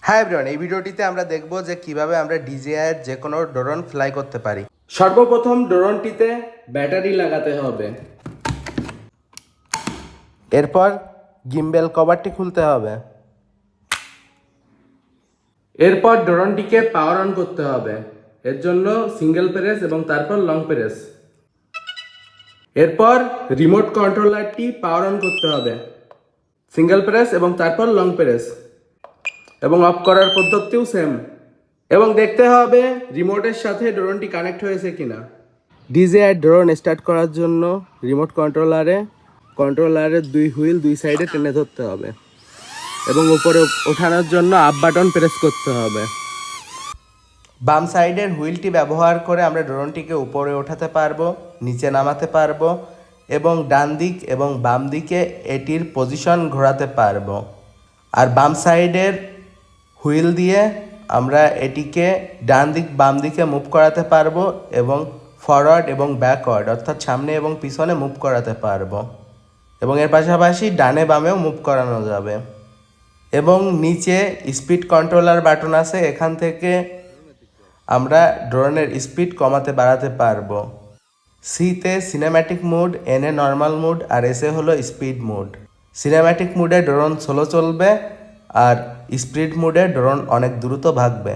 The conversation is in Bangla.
হ্যাঁ এভরিওয়ান, এই ভিডিওটিতে আমরা দেখব যে কিভাবে আমরা DJI এর যে কোনো ড্রোন ফ্লাই করতে পারি। সর্বপ্রথম ড্রোনটিতে ব্যাটারি লাগাতে হবে। এরপর গিম্বেল কভারটি খুলতে হবে। এরপর ড্রোনটিকে পাওয়ার অন করতে হবে। এর জন্য সিঙ্গেল প্রেস এবং তারপর লং প্রেস। এরপর রিমোট কন্ট্রোলারটি পাওয়ার অন করতে হবে। সিঙ্গেল প্রেস এবং তারপর লং প্রেস, এবং অফ করার পদ্ধতিও সেম। এবং দেখতে হবে রিমোটের সাথে ড্রোনটি কানেক্ট হয়েছে কিনা। DJI ড্রোন স্টার্ট করার জন্য রিমোট কন্ট্রোলারের দুই হুইল দুই সাইডে টেনে ধরতে হবে এবং উপরে ওঠানোর জন্য আপ বাটন প্রেস করতে হবে। বাম সাইডের হুইলটি ব্যবহার করে আমরা ড্রোনটিকে উপরে ওঠাতে পারবো, নিচে নামাতে পারবো এবং ডান দিক এবং বাম দিকে এটির পজিশন ঘোরাতে পারবো। আর বাম সাইডের হুইল দিয়ে আমরা এটিকে ডান দিক বাম দিকে মুভ করাতে পারবো এবং ফরওয়ার্ড এবং ব্যাকওয়ার্ড অর্থাৎ সামনে এবং পিছনে মুভ করাতে পারবো, এবং এর পাশাপাশি ডানে বামেও মুভ করানো যাবে। এবং নিচে স্পিড কন্ট্রোলার বাটন আছে, এখান থেকে আমরা ড্রোনের স্পিড কমাতে বাড়াতে পারবো। সিতে সিনেম্যাটিক মোড, এনে নর্মাল মোড, আর এসে হলো স্পিড মোড। সিনেম্যাটিক মোডে ড্রোন স্লো চলবে আর স্পিড মোডে ড্রোন অনেক দ্রুত ভাগবে।